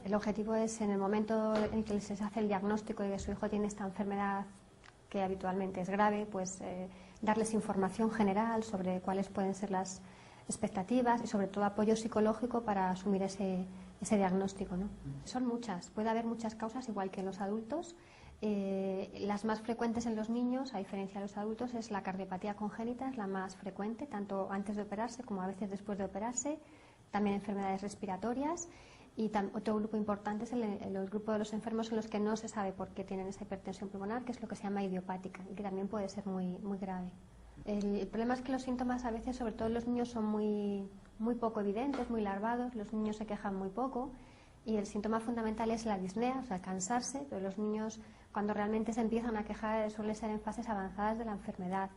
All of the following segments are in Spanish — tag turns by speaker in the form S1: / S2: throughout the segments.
S1: El objetivo es, en el momento en que se hace el diagnóstico de que su hijo tiene esta enfermedad, que habitualmente es grave, pues darles información general sobre cuáles pueden ser las expectativas y sobre todo apoyo psicológico para asumir ese diagnóstico, ¿no? Son muchas, puede haber muchas causas igual que en los adultos. Las más frecuentes en los niños, a diferencia de los adultos, es la cardiopatía congénita, es la más frecuente, tanto antes de operarse como a veces después de operarse. También enfermedades respiratorias. Y otro grupo importante es el grupo de los enfermos en los que no se sabe por qué tienen esa hipertensión pulmonar, que es lo que se llama idiopática, y que también puede ser muy, muy grave. El problema es que los síntomas a veces, sobre todo en los niños, son muy poco evidentes, muy larvados. Los niños se quejan muy poco y el síntoma fundamental es la disnea, o sea, cansarse, pero los niños, cuando realmente se empiezan a quejar, suele ser en fases avanzadas de la enfermedad.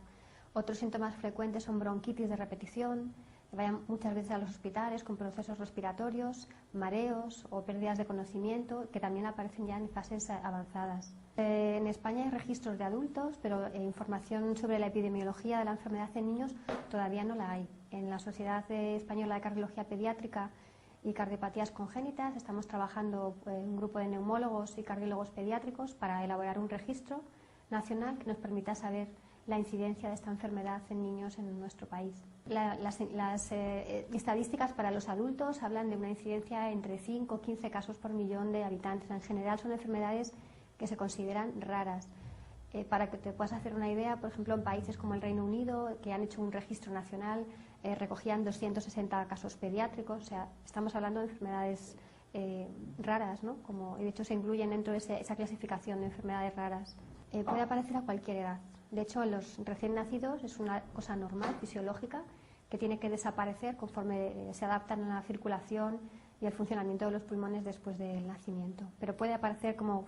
S1: Otros síntomas frecuentes son bronquitis de repetición, que vayan muchas veces a los hospitales con procesos respiratorios, mareos o pérdidas de conocimiento, que también aparecen ya en fases avanzadas. En España hay registros de adultos, pero información sobre la epidemiología de la enfermedad en niños todavía no la hay. En la Sociedad Española de Cardiología Pediátrica y Cardiopatías Congénitas estamos trabajando un grupo de neumólogos y cardiólogos pediátricos para elaborar un registro nacional que nos permita saber la incidencia de esta enfermedad en niños en nuestro país. Las estadísticas para los adultos hablan de una incidencia entre 5 o 15 casos por millón de habitantes. En general son enfermedades que se consideran raras. Para que te puedas hacer una idea, por ejemplo, en países como el Reino Unido, que han hecho un registro nacional, recogían 260 casos pediátricos. O sea, estamos hablando de enfermedades raras, ¿no? Y de hecho se incluyen dentro de esa clasificación de enfermedades raras. Puede aparecer a cualquier edad. De hecho, en los recién nacidos es una cosa normal, fisiológica, que tiene que desaparecer conforme se adaptan a la circulación y al funcionamiento de los pulmones después del nacimiento. Pero puede aparecer como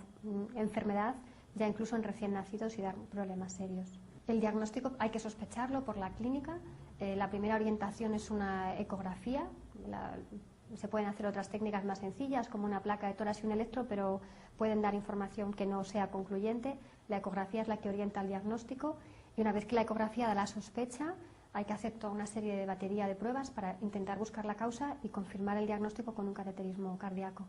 S1: enfermedad ya incluso en recién nacidos y dar problemas serios. El diagnóstico hay que sospecharlo por la clínica. La primera orientación es una ecografía. Se pueden hacer otras técnicas más sencillas, como una placa de tórax y un electro, pero pueden dar información que no sea concluyente. La ecografía es la que orienta el diagnóstico y una vez que la ecografía da la sospecha, hay que hacer toda una serie de batería de pruebas para intentar buscar la causa y confirmar el diagnóstico con un cateterismo cardíaco.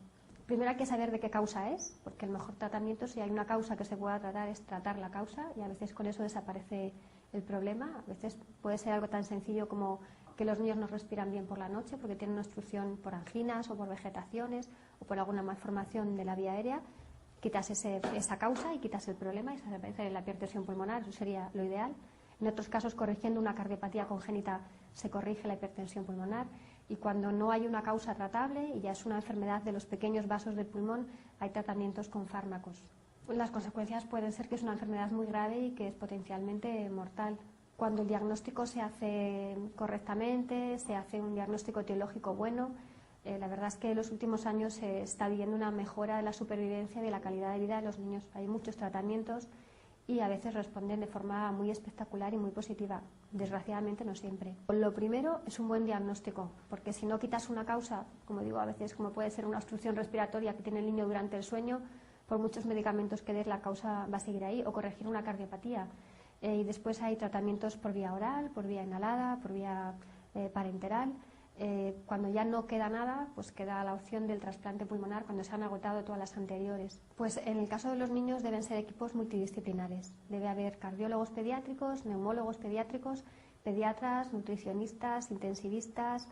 S1: Primero hay que saber de qué causa es, porque el mejor tratamiento, si hay una causa que se pueda tratar, es tratar la causa y a veces con eso desaparece el problema. A veces puede ser algo tan sencillo como que los niños no respiran bien por la noche porque tienen una obstrucción por anginas o por vegetaciones o por alguna malformación de la vía aérea. Quitas esa causa y quitas el problema y se desaparece la hipertensión pulmonar, eso sería lo ideal. En otros casos, corrigiendo una cardiopatía congénita, se corrige la hipertensión pulmonar. Y cuando no hay una causa tratable y ya es una enfermedad de los pequeños vasos del pulmón, hay tratamientos con fármacos. Las consecuencias pueden ser que es una enfermedad muy grave y que es potencialmente mortal. Cuando el diagnóstico se hace correctamente, se hace un diagnóstico etiológico bueno, la verdad es que en los últimos años se está viendo una mejora de la supervivencia y de la calidad de vida de los niños. Hay muchos tratamientos y a veces responden de forma muy espectacular y muy positiva. Desgraciadamente no siempre. Lo primero es un buen diagnóstico, porque si no quitas una causa, como digo a veces, como puede ser una obstrucción respiratoria que tiene el niño durante el sueño, por muchos medicamentos que des la causa va a seguir ahí, o corregir una cardiopatía. Y después hay tratamientos por vía oral, por vía inhalada, por vía parenteral. Cuando ya no queda nada, pues queda la opción del trasplante pulmonar cuando se han agotado todas las anteriores. Pues en el caso de los niños deben ser equipos multidisciplinares. Debe haber cardiólogos pediátricos, neumólogos pediátricos, pediatras, nutricionistas, intensivistas.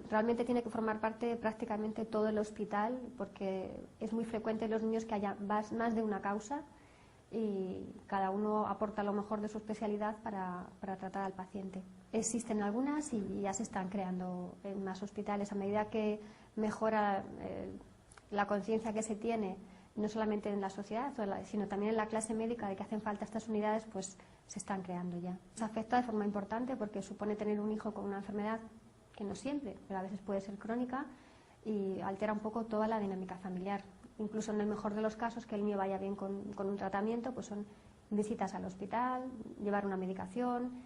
S1: Realmente tiene que formar parte prácticamente todo el hospital porque es muy frecuente en los niños que haya más de una causa y cada uno aporta lo mejor de su especialidad para tratar al paciente. Existen algunas y ya se están creando en más hospitales a medida que mejora la conciencia que se tiene, no solamente en la sociedad, sino también en la clase médica de que hacen falta estas unidades, pues se están creando ya. Se afecta de forma importante porque supone tener un hijo con una enfermedad que no siempre, pero a veces puede ser crónica y altera un poco toda la dinámica familiar. Incluso en el mejor de los casos, que el niño vaya bien con un tratamiento, pues son visitas al hospital, llevar una medicación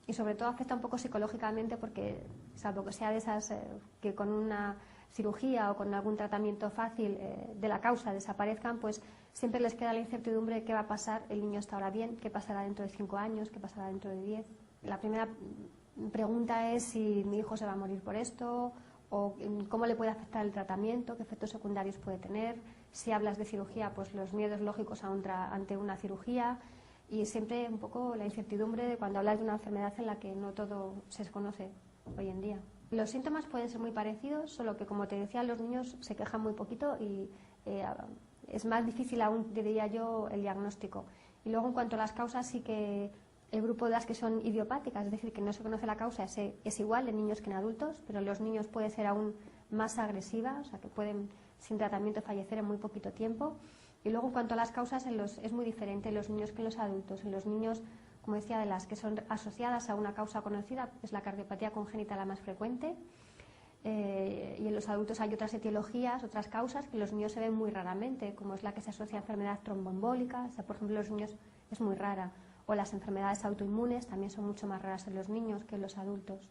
S1: y sobre todo afecta un poco psicológicamente porque, salvo que sea de esas que con una cirugía o con algún tratamiento fácil de la causa desaparezcan, pues siempre les queda la incertidumbre de qué va a pasar, el niño está ahora bien, qué pasará dentro de 5 años, qué pasará dentro de 10. La primera pregunta es si mi hijo se va a morir por esto o cómo le puede afectar el tratamiento, qué efectos secundarios puede tener. Si hablas de cirugía, pues los miedos lógicos ante una cirugía, y siempre un poco la incertidumbre de cuando hablas de una enfermedad en la que no todo se conoce hoy en día. Los síntomas pueden ser muy parecidos, solo que, como te decía, los niños se quejan muy poquito y es más difícil aún, diría yo, el diagnóstico. Y luego, en cuanto a las causas, sí que el grupo de las que son idiopáticas, es decir, que no se conoce la causa, es igual en niños que en adultos, pero en los niños puede ser aún más agresiva, o sea, que pueden, sin tratamiento, fallecer en muy poquito tiempo. Y luego, en cuanto a las causas, es muy diferente en los niños que en los adultos. En los niños, como decía, de las que son asociadas a una causa conocida, es la cardiopatía congénita la más frecuente. Y en los adultos hay otras etiologías, otras causas que en los niños se ven muy raramente, como es la que se asocia a enfermedad tromboembólica, o sea, por ejemplo, en los niños es muy rara. O las enfermedades autoinmunes también son mucho más raras en los niños que en los adultos.